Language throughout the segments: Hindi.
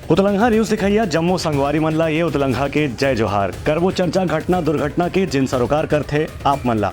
उतलंघा न्यूज दिखाइया जम्मू संगवारी मनला ये उतलंघा के जय जोहार करवो चर्चा घटना दुर्घटना के जिन सरोकार करते आप मनला।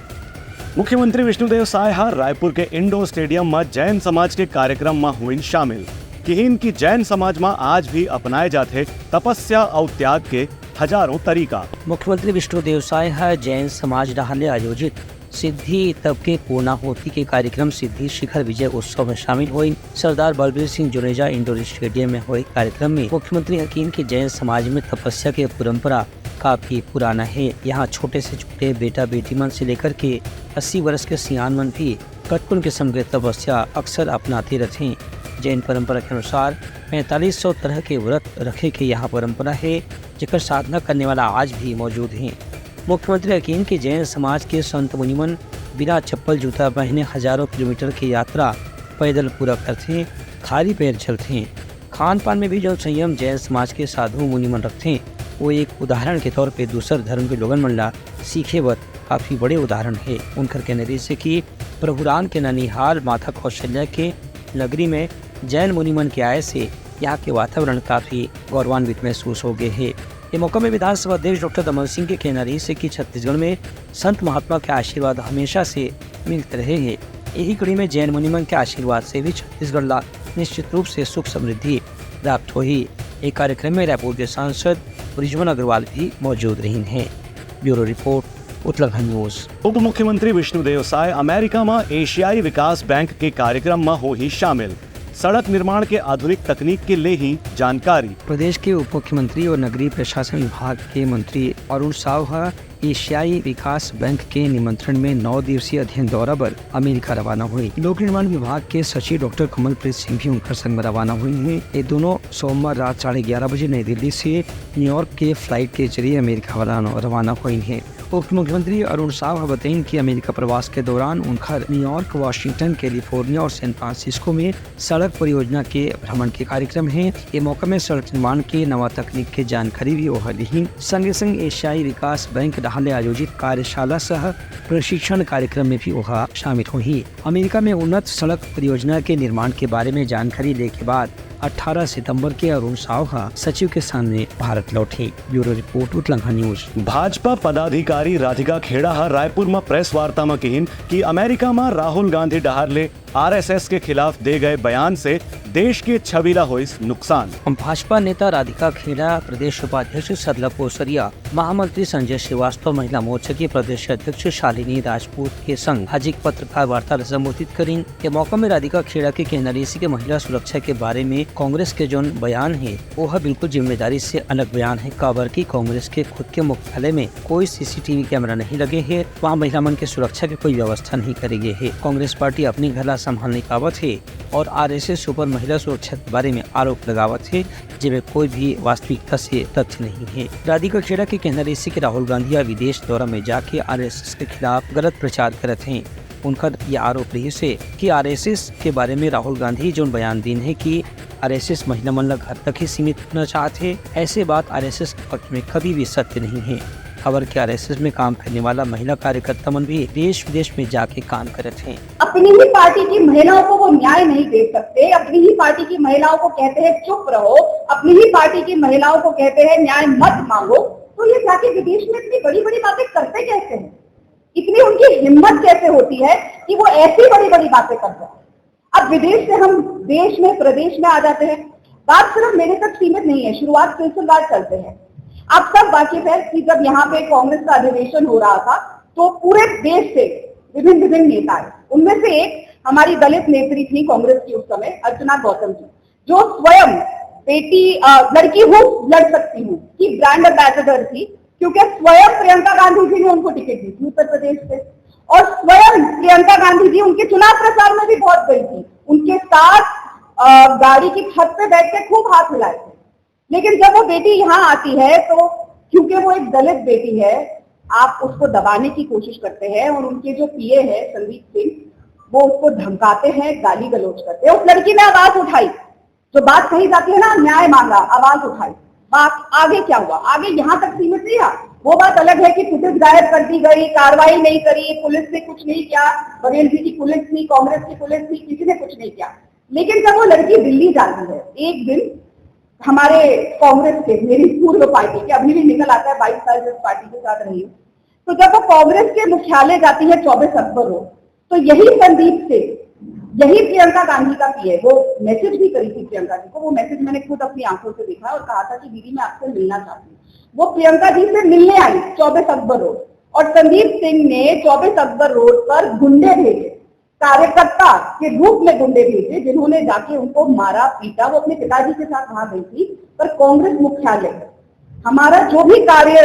मुख्यमंत्री विष्णुदेव साय हार रायपुर के इंडोर स्टेडियम में जैन समाज के कार्यक्रम में हुई शामिल। किहिन की जैन समाज में आज भी अपनाए जाते तपस्या और त्याग के हजारों तरीका। मुख्यमंत्री विष्णुदेव साय हार जैन समाज डाले आयोजित सिद्धि तबके पूर्णाहुति के कार्यक्रम सिद्धि शिखर विजय उत्सव में शामिल हुई। सरदार बलबीर सिंह जुनेजा इंडोर स्टेडियम में हुए कार्यक्रम में मुख्यमंत्री हकीम के जैन समाज में तपस्या की परंपरा काफी पुराना है। यहाँ छोटे से छोटे बेटा बेटी मन से लेकर के 80 वर्ष के सियान मन भी कटकुन किस्म के तपस्या अक्सर अपनाते रहते। जैन परंपरा के अनुसार 4500 तरह के व्रत रखे के यहाँ परंपरा है, जिसका साधना करने वाला आज भी मौजूद है। मुख्यमंत्री हकीम के जैन समाज के संत मुनिमन बिना चप्पल जूता पहने हजारों किलोमीटर की यात्रा पैदल पूरा करते, खाली पैर चलते। खान पान में भी जो संयम जैन समाज के साधु मुनिमन रखते, वो एक उदाहरण के तौर पे दूसर धर्म के लोगन मंडला सीखे व काफी बड़े उदाहरण है। उनकर कहने से कि प्रभुराम के ननिहाल माता कौशल्या के नगरी में जैन मुनिमन के आय से यहाँ के वातावरण काफी गौरवान्वित महसूस हो गए है। ये मौका में विधानसभा अध्यक्ष डॉक्टर दमन सिंह के कहना से कि छत्तीसगढ़ में संत महात्मा के आशीर्वाद हमेशा से मिलते रहे हैं। यही कड़ी में जैन मुनिमन के आशीर्वाद से भी छत्तीसगढ़ ला निश्चित रूप से सुख समृद्धि प्राप्त हुई। एक कार्यक्रम में रायपुर के सांसद ब्रिजमन अग्रवाल भी मौजूद रही हैं। Bureau report Uttarakhand news. उप मुख्यमंत्री विष्णुदेव साय अमेरिका में एशियाई विकास बैंक के कार्यक्रम में हो ही शामिल। सड़क निर्माण के आधुनिक तकनीक के लिए ही जानकारी। प्रदेश के उप मुख्यमंत्री और नगरीय प्रशासन विभाग के मंत्री अरुण साव एशियाई विकास बैंक के निमंत्रण में 9 दिवसीय अध्ययन दौरा पर अमेरिका रवाना हुई। लोक निर्माण विभाग के सचिव डॉक्टर कमलप्रीत सिंह भी उनके संग में रवाना हुई हैं। ये दोनों सोमवार रात 11:30 बजे नई दिल्ली से न्यूयॉर्क के फ्लाइट के जरिए अमेरिका रवाना हुई हैं। उप मुख्यमंत्री अरुण साव बताएं कि अमेरिका प्रवास के दौरान उनका न्यूयॉर्क, वाशिंगटन, कैलिफोर्निया और सैन फ्रांसिस्को में सड़क परियोजना के भ्रमण के कार्यक्रम है। ये मौका में सड़क निर्माण के नवा तकनीक के जानकारी भी ओहली। संगे संग एशियाई विकास बैंक डाले आयोजित कार्यशाला सह प्रशिक्षण कार्यक्रम में भी वह शामिल हुई। अमेरिका में उन्नत सड़क परियोजना के निर्माण के बारे में जानकारी लेने के बाद 18 सितंबर के अरुण साव सचिव के सामने भारत लौटे। Bureau report Uttarakhand news. Bhajpa पदाधिकारी राधिका खेड़ा रायपुर में प्रेस वार्ता में कहिन कि अमेरिका में राहुल गांधी डहारले आरएसएस के खिलाफ दे गए बयान से देश के छविला हुई नुकसान। भाजपा नेता राधिका खेड़ा, प्रदेश उपाध्यक्ष सदला पोसरिया, महामंत्री संजय श्रीवास्तव, महिला मोर्चा की प्रदेश अध्यक्ष शालिनी राजपूत के संग आज एक पत्रकार वार्ता संबोधित करी। के मौका में राधिका खेड़ा के कहना के महिला सुरक्षा के बारे में कांग्रेस के जो बयान है वह बिल्कुल जिम्मेदारी से अलग बयान है। काबर की कांग्रेस के खुद के मुख्यालय में कोई सीसीटीवी कैमरा नहीं लगे है, वहाँ महिला मन की सुरक्षा की कोई व्यवस्था नहीं करी गई है। कांग्रेस पार्टी अपनी घरला संभालने कावत है और आरएसएस ऊपर महिला सुरक्षा के बारे में आरोप लगावत है, जिसमें कोई भी वास्तविकता से तथ्य नहीं है। राधिका खेड़ा के कहना से कि राहुल गांधी विदेश दौरा में जाके आरएसएस के खिलाफ गलत प्रचार करते हैं। उनका यह आरोप रही से कि आरएसएस के बारे में राहुल गांधी जो बयान दिन है कि आरएसएस महिला मन घर तक ही सीमित होना चाहते हैं, ऐसे बात आरएसएस के पक्ष में कभी भी सत्य नहीं है। खबर के आरएसएस में काम करने वाला महिला कार्यकर्ता मन भी देश विदेश में जाके काम करते हैं। अपनी ही पार्टी की महिलाओं को वो न्याय नहीं दे सकते, अपनी ही पार्टी की महिलाओं को कहते हैं चुप रहो, अपनी ही पार्टी की महिलाओं को कहते हैं न्याय मत मांगो, तो ये जाके विदेश में इतनी बड़ी बड़ी बातें करते कैसे हैं? इतनी उनकी हिम्मत कैसे होती है कि वो ऐसी बड़ी बड़ी बातें करते हैं? अब विदेश से हम देश में प्रदेश में आ जाते हैं। बात सिर्फ मेरे तक सीमित नहीं है, शुरुआत सिलसिलेवार चलते हैं। आप सब वाकिफ है कि जब यहाँ पे कांग्रेस का अधिवेशन हो रहा था तो पूरे देश से विभिन्न नेता आए। उनमें से एक हमारी दलित नेत्री थी कांग्रेस की उस समय, अर्चना गौतम जी, जो स्वयं बेटी लड़की हूँ लड़ सकती हूँ की ब्रांड एम्बेसडर थी, क्योंकि स्वयं प्रियंका गांधी जी ने उनको टिकट दी थी उत्तर प्रदेश से, और स्वयं प्रियंका गांधी जी उनके चुनाव प्रचार में भी बहुत गई थी। उनके साथ गाड़ी की छत पे बैठ के खूब हाथ मिलाए थे। लेकिन जब वो बेटी यहाँ आती है तो क्योंकि वो एक दलित बेटी है, आप उसको दबाने की कोशिश करते हैं और उनके जो पीए है संदीप सिंह, वो उसको धमकाते हैं, गाली गलौज करते हैं। उस लड़की ने आवाज उठाई, जो बात कही जाती है ना, न्याय मांगा, आवाज उठाई। बात आगे क्या हुआ? आगे यहाँ तक सीमित नहीं रहा। वो बात अलग है कि फुटेज गायब कर दी गई, कार्रवाई नहीं करी, पुलिस ने कुछ नहीं किया, बघेल जी की पुलिस थी, कांग्रेस की पुलिस थी, किसी ने कुछ नहीं किया। लेकिन जब वो लड़की दिल्ली जाती है, एक दिन हमारे कांग्रेस के, मेरी पूर्व पार्टी के, अभी भी निकल आता है 22 साल से उस पार्टी के साथ रही हूँ, तो जब वो कांग्रेस के मुख्यालय जाती है 24 अक्टूबर को, तो यही संदीप से, यही प्रियंका गांधी का पीए, वो मैसेज भी करी थी प्रियंका जी को, वो मैसेज मैंने खुद अपनी आंखों से देखा और कहा था कि दीदी मैं आपसे मिलना चाहती हूँ। वो प्रियंका जी से मिलने आई 24 अक्टूबर रोड, और संदीप सिंह ने 24 अक्टूबर रोड पर गुंडे भेजे, कार्यकर्ता के रूप में गुंडे भेजे, जिन्होंने जाके उनको मारा पीटा। वो अपने पिताजी के साथ वहां गई थी, पर कांग्रेस मुख्यालय, हमारा जो भी कार्य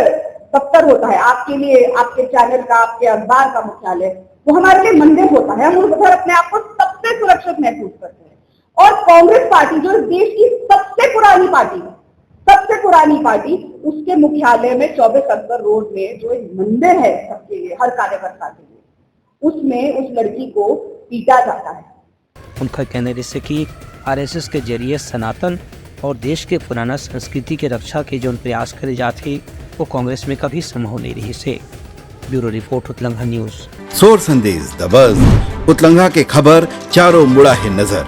दफ्तर होता है, आपके लिए, आपके चैनल का, आपके अखबार का मुख्यालय, वो हमारे लिए मंदिर होता है। हम उधर अपने आप को सबसे सुरक्षित महसूस करते हैं। और कांग्रेस पार्टी जो इस देश की सबसे पुरानी पार्टी है, सबसे पुरानी पार्टी, उसके मुख्यालय में 24 अक्टूबर रोड में जो एक मंदिर है सबके लिए, हर कार्यकर्ता के लिए, उसमें उस लड़की को पीटा जाता है। उनका कहना है कि आरएसएस के जरिए सनातन और देश के पुराना संस्कृति के रक्षा के जो प्रयास करे जाते वो कांग्रेस में कभी संभव नहीं रही से। Bureau report उतलंघा news. सोर संदेश द बज़ उतलंघा के खबर चारों मुड़ा है नजर।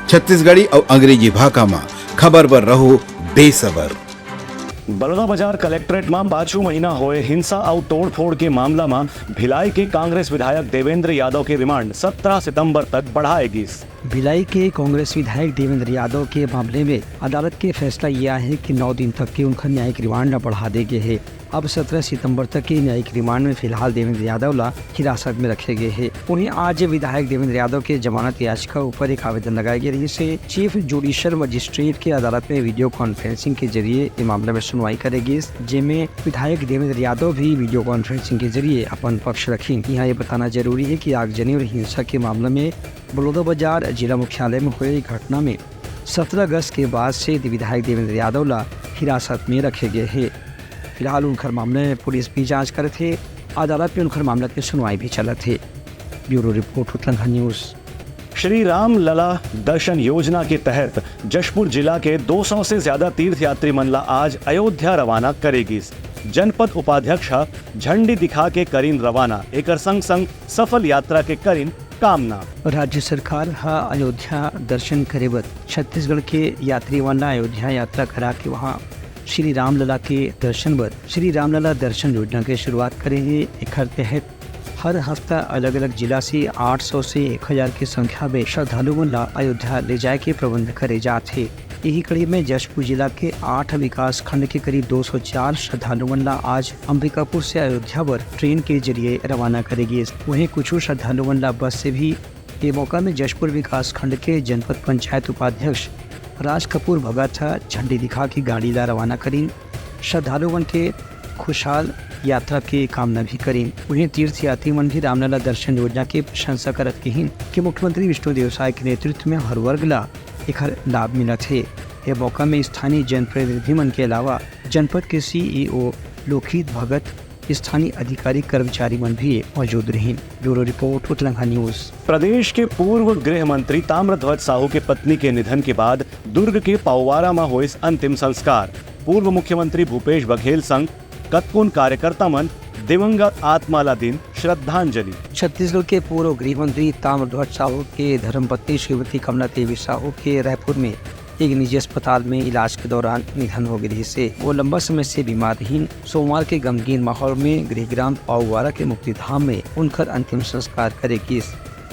छत्तीसगढ़ी और अंग्रेजी भाषा में खबर पर रहो बेसबर। बड़ौदा बाजार कलेक्ट्रेट में 5 महीना होए हिंसा और तोड़फोड़ के मामला में भिलाई के कांग्रेस विधायक देवेंद्र यादव के रिमांड 17 सितंबर तक बढ़ाएगी। भिलाई के कांग्रेस विधायक देवेंद्र यादव के मामले में अदालत के फैसला यह है कि 9 दिन तक के उनका न्यायिक रिमांड बढ़ा देंगे है। अब 17 सितंबर तक के न्यायिक रिमांड में फिलहाल देवेंद्र यादव ला हिरासत में रखे गए हैं। उन्हें आज विधायक देवेंद्र यादव के जमानत याचिका ऊपर एक आवेदन लगाया गया जिसे चीफ जुडिशियल मजिस्ट्रेट के अदालत में वीडियो कॉन्फ्रेंसिंग के जरिए इस मामले में सुनवाई करेगी, जिसमें विधायक देवेंद्र यादव भी वीडियो कॉन्फ्रेंसिंग के जरिए अपन पक्ष रखेंगे। यहाँ ये बताना जरूरी है कि आगजनी और हिंसा के मामले में बड़ौदा बाजार जिला मुख्यालय में हुए घटना में 17 अगस्त के बाद से विधायक देवेंद्र यादव ला हिरासत में रखे गए हैं। फिलहाल उनकर मामले में पुलिस भी जांच करे थे, अदालत में उनकर मामला की सुनवाई भी चला थे। Bureau report उतलंघा news. Shri Ram Lalla दर्शन योजना के तहत जशपुर जिला के 200 से ज्यादा तीर्थयात्री मनला आज अयोध्या रवाना करेगी। जनपद उपाध्यक्ष झंडी दिखा के करीन रवाना, एक संग संग सफल यात्रा के करीन कामना। राज्य सरकार अयोध्या दर्शन करे बर छत्तीसगढ़ के यात्री वाला अयोध्या यात्रा करा के वहाँ श्री रामलला के दर्शन बर श्री रामलला दर्शन योजना के शुरुआत करे है। एक तहत हर हफ्ता अलग अलग जिला से 800 से 1000 की संख्या में श्रद्धालुओं ला अयोध्या ले जाए के प्रबंध करे जाते। यही कड़ी में जशपुर जिला के 8 विकास खंड के करीब 204 श्रद्धालुओं ला आज अंबिकापुर से अयोध्या पर ट्रेन के जरिए रवाना करेगी। वहीं कुछ श्रद्धालुओं ला बस से भी। ये मौका में जशपुर विकास खंड के जनपद पंचायत उपाध्यक्ष राज कपूर भगत झंडी दिखा की गाड़ी ला रवाना करीन, श्रद्धालुओं के खुशहाल यात्रा की कामना भी करीन। उन्हें तीर्थयात्री मन भी रामलला दर्शन योजना की प्रशंसा करत कहीन कि मुख्यमंत्री विष्णुदेव साय के नेतृत्व में हर वर्ग ला एक लाभ मिला थे। यह मौका में स्थानीय जनप्रतिनिधि मन के अलावा जनपद के CEO लोकहित भगत, स्थानीय अधिकारी कर्मचारी मन भी मौजूद रहे। Bureau report उतलंघा news. प्रदेश के पूर्व गृह मंत्री ताम्रध्वज साहू के पत्नी के निधन के बाद दुर्ग के पाउवारा में हुए अंतिम संस्कार। पूर्व मुख्यमंत्री भूपेश बघेल संग कतकुन कार्यकर्ता मन दिवंगत आत्मा ला दिन श्रद्धांजलि। छत्तीसगढ़ के पूर्व गृह मंत्री ताम्रध्वज साहू के धर्मपत्नी श्रीमती कमला देवी साहू के रायपुर में एक निजी अस्पताल में इलाज के दौरान निधन हो गई से वो लंबा समय से बीमार रही। सोमवार के गमगीन माहौल में गृहग्राम पाउवारा के मुक्तिधाम में उनकर अंतिम संस्कार करेगी।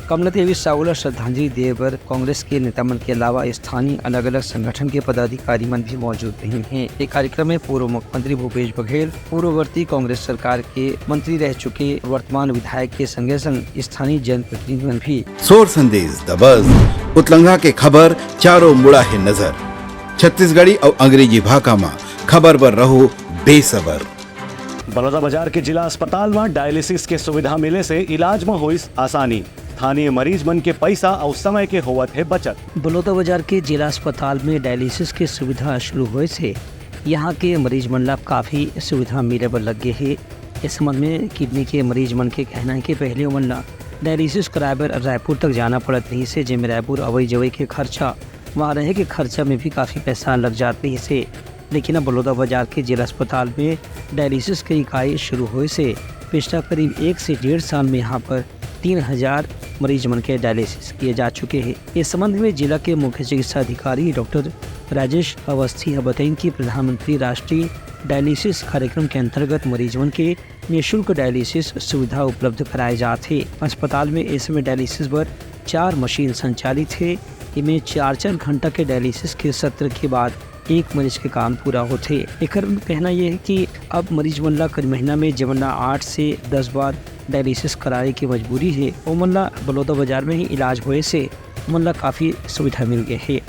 कमला देवी साहू श्रद्धांजलि दे पर कांग्रेस के नेता मन के अलावा स्थानीय अलग अलग संगठन के पदाधिकारी मन भी मौजूद रहे हैं। एक कार्यक्रम में पूर्व मुख्यमंत्री भूपेश बघेल, पूर्ववर्ती कांग्रेस सरकार के मंत्री रह चुके वर्तमान विधायक के संगे संग स्थानीय जनप्रतिनिधि मन भी। सोर संदेश द बज़ उतलंघा के खबर चारों मुड़ा है नजर। छत्तीसगढ़ी और अंग्रेजी भाषा में खबर पर रहो बेसबर। बड़ौदा बाजार के जिला अस्पताल में डायलिसिस के सुविधा मिले से इलाज में हुई आसानी। स्थानीय मरीज मन के पैसा और समय के होवत है बचत। बड़ौदा बाजार के जिला अस्पताल में डायलिसिस की सुविधा शुरू हुए से यहाँ के मरीज मन ला काफ़ी सुविधा मिले बर लग गए है। इस संबंध में किडनी के मरीज मन के कहना है कि पहले मन ला डायलिसिस कराए बर रायपुर तक जाना पड़त रही से, जिसमें रायपुर अवई जवई के खर्चा, वहाँ रहे के खर्चा में भी काफ़ी पैसा लग जाते हैं से। लेकिन अब बड़ौदा बाजार के जिला अस्पताल में डायलिसिस की इकाई शुरू हुए से पिछला करीब 1 से 1.5 साल में यहाँ पर 3000 मरीज मन के डायलिसिस किए जा चुके हैं। इस संबंध में जिला के मुख्य चिकित्सा अधिकारी डॉक्टर राजेश अवस्थी बताएं कि प्रधानमंत्री राष्ट्रीय डायलिसिस कार्यक्रम के अंतर्गत मरीजों के निःशुल्क डायलिसिस सुविधा उपलब्ध कराए जाते। अस्पताल में इस समय डायलिसिस पर 4 मशीन संचालित है। इनमें 4-4 घंटा के डायलिसिस के सत्र के बाद एक मरीज के काम पूरा होते। एक कहना यह है कि अब मरीज मल्ला कर महीना में जमना 8 से 10 बार डायलिसिस कराने की मजबूरी है। वो मल्ला बलौदा बाजार में ही इलाज होने से मल्ला काफ़ी सुविधा मिल गई है।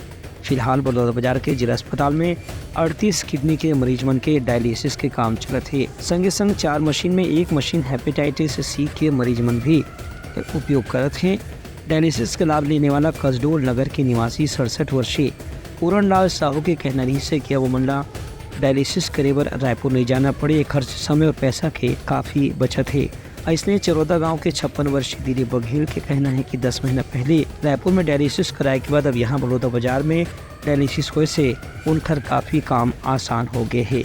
फिलहाल बलौदा बाजार के जिला अस्पताल में 38 किडनी के मरीज मन के डायलिसिस के काम चलत है। संगे संग 4 मशीन में 1 मशीन हेपेटाइटिस सी के मरीज मन भी उपयोग करत हैं। डायलिसिस का लाभ लेने वाला कसडोल नगर के निवासी 67 वर्षीय पूरण लाल साहू के कहना रही से कि वो मंडला डायलिसिस करे बर रायपुर नहीं जाना पड़े। खर्च समय और पैसा के काफ़ी बचत है। इसलिए चरौदा गांव के 56 वर्षीय दिलीप बघेल के कहना है कि 10 महीना पहले रायपुर में डायलिसिस कराए के बाद अब यहाँ बलौदा बाजार में डायलिसिस होने से उनका काफ़ी काम आसान हो गए है।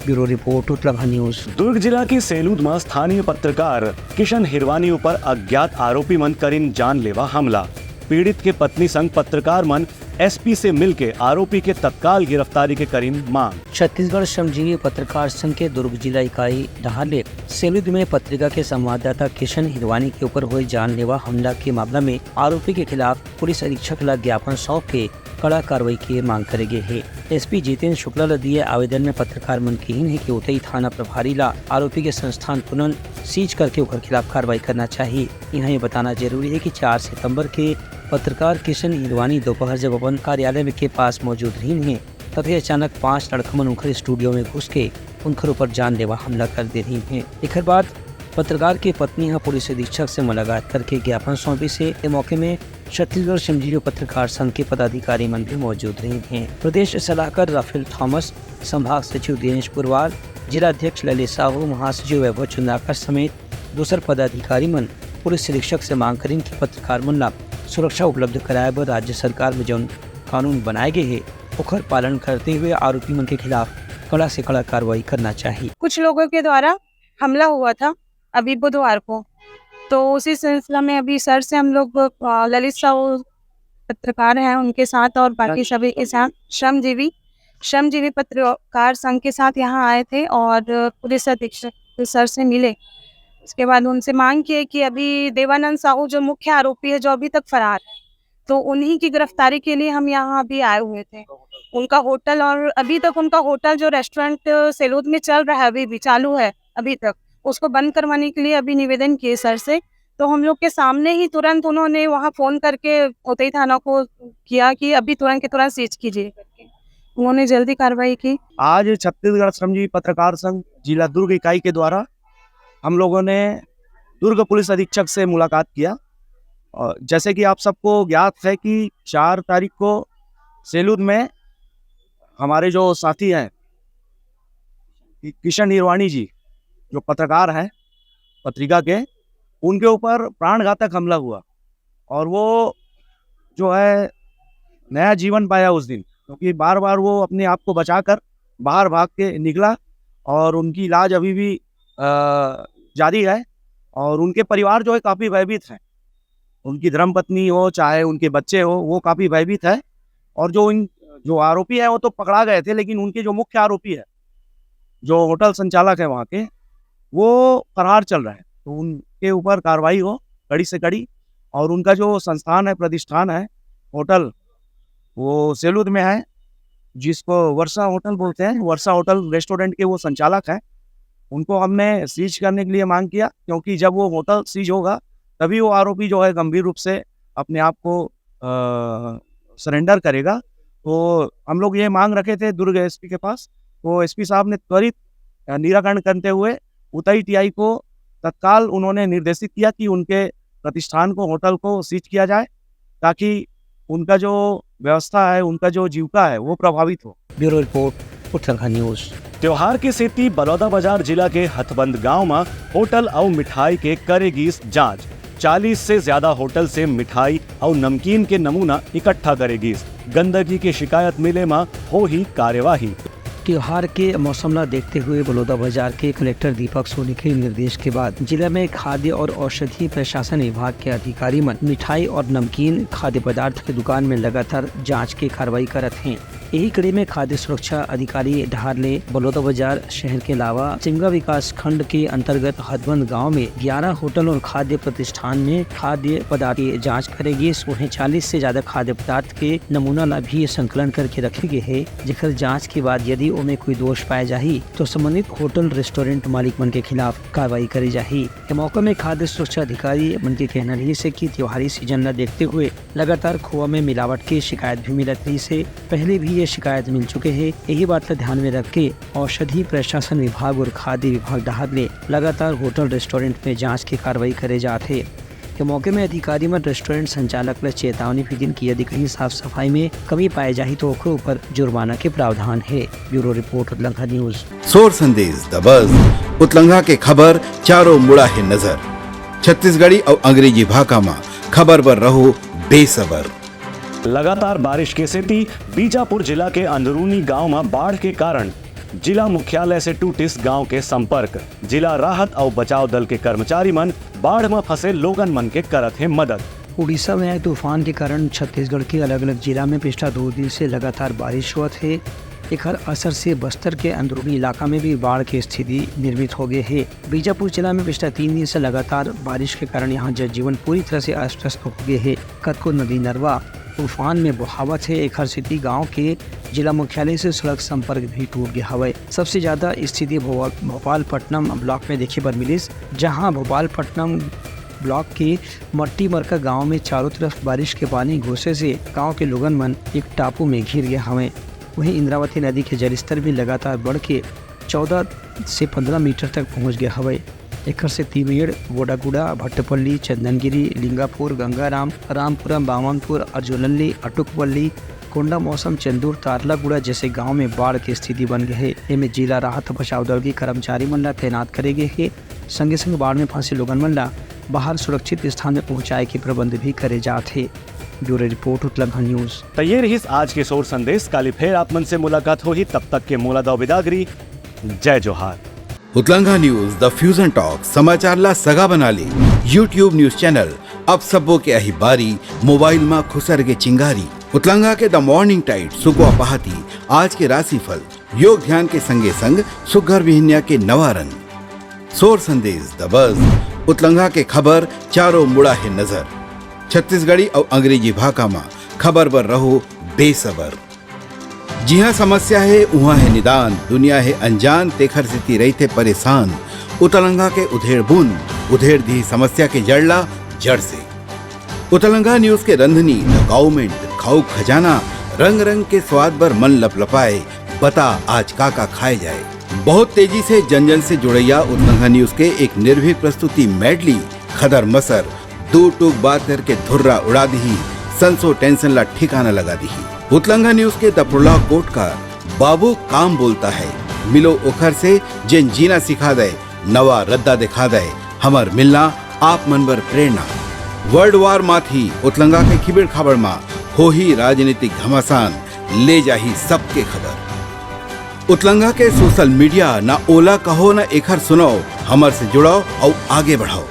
Bureau report Uttarakhand news. Durg जिला की सेलूद में स्थानीय पत्रकार किशन हिरवानी ऊपर अज्ञात आरोपी मन करीन जानलेवा हमला। पीड़ित के पत्नी संग पत्रकार मन एसपी से मिलके आरोपी के तत्काल गिरफ्तारी के करीन मांग। छत्तीसगढ़ श्रमजीवी पत्रकार संघ के दुर्ग जिला इकाई डहाले सेलूद में पत्रिका के संवाददाता किशन हिरवानी के ऊपर हुए जानलेवा हमला के मामला में आरोपी के खिलाफ पुलिस अधीक्षक ला ज्ञापन सौंप के कड़ा कार्रवाई की मांग करे गए है। एसपी जितेंद्र शुक्ला ला दिए आवेदन में पत्रकार मन कही है कि उतई थाना प्रभारी ला आरोपी के संस्थान पुनः सीज करके उनके खिलाफ कार्रवाई करना चाहिए। यहाँ ये बताना जरूरी है कि 4 सितंबर के पत्रकार किशन हिरवानी दोपहर जब अपन कार्यालय के पास मौजूद रही है तभी अचानक 5 लड़कमन उनके स्टूडियो में घुस के उनके ऊपर जानलेवा हमला कर दे रही है। एक बाद पत्रकार की पत्नी यहाँ पुलिस अधीक्षक से मुलाकात करके ज्ञापन सौंपी से मौके में छत्तीसगढ़ श्रमजीवी पत्रकार संघ के पदाधिकारी मन भी मौजूद रहे हैं। प्रदेश सलाहकार राफेल थॉमस, संभाग सचिव दिनेश पुरवाल, जिला अध्यक्ष ललित साहू, महासचिव वैभव चुंदाकर समेत दूसर पदाधिकारी मन पुलिस अधीक्षक से मांग करें कि पत्रकार मन ला सुरक्षा उपलब्ध कराए बर राज्य सरकार में जो कानून बनाए गए है ओकर पालन करते हुए आरोपी मन के खिलाफ कड़ा से कड़ा कार्रवाई करना चाहिए। कुछ लोगों के द्वारा हमला हुआ था अभी बुधवार को, तो उसी सिलसिला में अभी सर से हम लोग ललित साहू पत्रकार हैं उनके साथ और बाकी सभी के साथ श्रमजीवी पत्रकार संघ के साथ यहाँ आए थे और पुलिस अधीक्षक सर से मिले। उसके बाद उनसे मांग की कि अभी देवानंद साहू जो मुख्य आरोपी है जो अभी तक फरार है, तो उन्हीं की गिरफ्तारी के लिए हम यहाँ अभी आए हुए थे। उनका होटल और अभी तक उनका होटल जो रेस्टोरेंट सेलूद में चल रहा है अभी भी चालू है, अभी तक उसको बंद करवाने के लिए अभी निवेदन किए सर से। तो हम लोग के सामने ही तुरंत उन्होंने वहाँ फोन करके उतई थाना को किया कि अभी तुरंत के तुरंत सीज कीजिए करके, उन्होंने जल्दी कार्रवाई की। आज छत्तीसगढ़ श्रमजीवी पत्रकार संघ जिला दुर्ग इकाई के द्वारा हम लोगों ने दुर्ग पुलिस अधीक्षक से मुलाकात किया। और जैसे कि आप सबको ज्ञात है कि 4 तारीख को सेलूद में हमारे जो साथी हैं किशन हिरवानी जी जो पत्रकार हैं पत्रिका के, उनके ऊपर प्राणघातक हमला हुआ और वो जो है नया जीवन पाया उस दिन, क्योंकि बार बार वो अपने आप को बचाकर बाहर भाग के निकला और उनकी इलाज अभी भी जारी है और उनके परिवार जो है काफ़ी भयभीत हैं। उनकी धर्मपत्नी हो चाहे उनके बच्चे हो वो काफ़ी भयभीत है और जो आरोपी है वो तो पकड़ा गए थे, लेकिन उनके जो मुख्य आरोपी है जो होटल संचालक है वहाँ के, वो फरार चल रहा है। तो उनके ऊपर कार्रवाई हो कड़ी से कड़ी। और उनका जो संस्थान है प्रतिष्ठान है होटल वो सेलूद में है, जिसको वर्षा होटल बोलते हैं, वर्षा होटल रेस्टोरेंट के वो संचालक हैं। उनको हमने सीज करने के लिए मांग किया, क्योंकि जब वो होटल सीज होगा तभी वो आरोपी जो है गंभीर रूप से अपने आप को सरेंडर करेगा। तो हम लोग ये मांग रखे थे दुर्ग एसपी के पास, तो एसपी साहब ने त्वरित निराकरण करते हुए उतई टीआई को तत्काल उन्होंने निर्देशित किया कि उनके प्रतिष्ठान को होटल को सीज किया जाए ताकि उनका जो व्यवस्था है, उनका जो जीविका है वो प्रभावित हो। Bureau report Uttarakhand news. त्योहार के सेती बलौदा बाजार जिला के हथबंद गांव में होटल और मिठाई के करेगी जांच। 40 से ज्यादा होटल से मिठाई और नमकीन के नमूना इकट्ठा करेगी। गंदगी की शिकायत मिले में हो ही कार्यवाही। त्योहार के मौसम ला देखते हुए बलौदाबाजार के कलेक्टर दीपक सोनी के निर्देश के बाद जिला में खाद्य और औषधि प्रशासन विभाग के अधिकारी मन मिठाई और नमकीन खाद्य पदार्थ की दुकान में लगातार जांच की कार्रवाई करत हैं। यही कड़ी में खाद्य सुरक्षा अधिकारी ढारले बलौदाबाजार शहर के अलावा चिमगा विकास खंड के अंतर्गत हदबंद गांव में 11 होटल और खाद्य प्रतिष्ठान में खाद्य पदार्थ की जांच करेगी। उन्हें 40 से ज्यादा खाद्य पदार्थ के नमूना ला भी संकलन करके रखे गए है, जिसकर जांच के बाद यदि उनमें कोई दोष पाया जाही तो संबंधित होटल रेस्टोरेंट मालिक मन के खिलाफ कार्रवाई करी जाही। के मौके में खाद्य सुरक्षा अधिकारी मन के कहना रही से कि त्योहारी सीजन ला देखते हुए लगातार खोआ में मिलावट की शिकायत भी मिलत रही से पहले भी ये शिकायत मिल चुके हैं। यही बात का ध्यान में रख के औषधि प्रशासन विभाग और खाद्य विभाग डहार लगातार होटल रेस्टोरेंट में जांच की कार्रवाई करे जाते। के मौके में अधिकारी में रेस्टोरेंट संचालक ने चेतावनी भी दी कि यदि कहीं साफ सफाई में कमी पाई जाही तो ओकरे ऊपर जुर्माना के प्रावधान है। Bureau report उतलंघा news. सोर संदेश द बज़ उतलंघा के खबर चारों मुड़ा है नजर। छत्तीसगढ़ी और अंग्रेजी भाषा में खबर पर रहो बेसबर। लगातार बारिश के सेती बीजापुर जिला के अंदरूनी गांव में बाढ़ के कारण जिला मुख्यालय से टूटिस गांव के संपर्क। जिला राहत और बचाव दल के कर्मचारी मन बाढ़ में फंसे लोगन मन के करत है मदद। उड़ीसा में आए तूफान के कारण छत्तीसगढ़ के अलग अलग जिला में पिछला 2 दिन से लगातार बारिश हुआ है। एक असर से बस्तर के अंदरूनी इलाका में भी बाढ़ की स्थिति निर्मित हो गई है। बीजापुर जिला में पिछले 3 दिन से लगातार बारिश के कारण यहाँ जनजीवन पूरी तरह से अस्त व्यस्त हो गए है। कतको नदी नरवा तूफान में बहावत है। एक सिटी गांव के जिला मुख्यालय से सड़क संपर्क भी टूट गया हवा। सबसे ज्यादा स्थिति भोपालपट्टनम ब्लॉक में देखी पर मिली, जहां भोपालपट्टनम ब्लॉक के मट्टी मरका गांव में चारों तरफ बारिश के पानी घुसे से गांव के लोगन मन एक टापू में घिर गए हवे। वहीं इंद्रावती नदी के जलस्तर भी लगातार बढ़ के 14 से 15 मीटर तक पहुंच गया हवे। एक से तिवेड़, वोडागुड़ा, भट्टपल्ली, चंदनगिरी, लिंगापुर, गंगाराम, रामपुरम, बामनपुर, अर्जुनल्ली, अटुकपल्ली, कोंडा मौसम, चंदूर, तारलागुड़ा जैसे गांव में बाढ़ की स्थिति बन गई है। इनमें जिला राहत बचाव दल के कर्मचारी मन ला तैनात करे गए है। संगे संग बाढ़ में फंसे लोगन मन ला बाहर सुरक्षित स्थान में पहुंचाए के प्रबंध भी करे जाते। Bureau report उतलंघा news. तो ये रही आज के सोर संदेश। काली फिर आप मन से मुलाकात हो ही, तब तक के मोला दो विदागरी। जय जोहार। उतलंघा न्यूज द फ्यूजन टॉक समाचार ला सगा बना ली। यूट्यूब न्यूज चैनल अब सबो के अही बारी मोबाइल में खुसर के चिंगारी। उतलंघा के द मॉर्निंग टाइट सुगवा पहाती आज के राशिफल योग ध्यान के संगे संग सुघर विहिन्या के नवा रंग। सोर संदेश द बज़ उतलंघा के खबर चारों मुड़ा है नजर। छत्तीसगढ़ी और अंग्रेजी भाषा में खबर पर रहो बेसबर। जी हाँ, समस्या है वहाँ है निदान। दुनिया है अनजान तेखर से रही थे परेशान। उतलंघा के उधेड़ बूंद उधेड़ दी समस्या के जड़ला जड़ से। उतलंघा न्यूज के रंधनी द गवर्नमेंट खाऊ खजाना रंग रंग के स्वाद पर मन लपलपाए। बता आज का खाए जाए। बहुत तेजी से जन जन से जुड़ैया उतलंघा न्यूज के एक निर्भीक प्रस्तुति मेडली खदर मसर दो टूक बात करके धुर्रा उड़ा दी। संसो टेंशन ला ठिकाना लगा दी। उतलंघा न्यूज के द प्रोलॉग कोट का बाबू काम बोलता है। मिलो ओखर से जिन जीना सिखा दे, नवा रद्दा दिखा दे, हमर मिलना आप मन बर प्रेरणा। वर्ल्ड वार माथी उतलंघा के खिबड़ खबर मा हो ही राजनीतिक घमासान ले जाही सबके खबर। उतलंघा के सोशल मीडिया ना ओला कहो ना एखर सुनाओ, हमर से जुड़ाओ और आगे बढ़ाओ।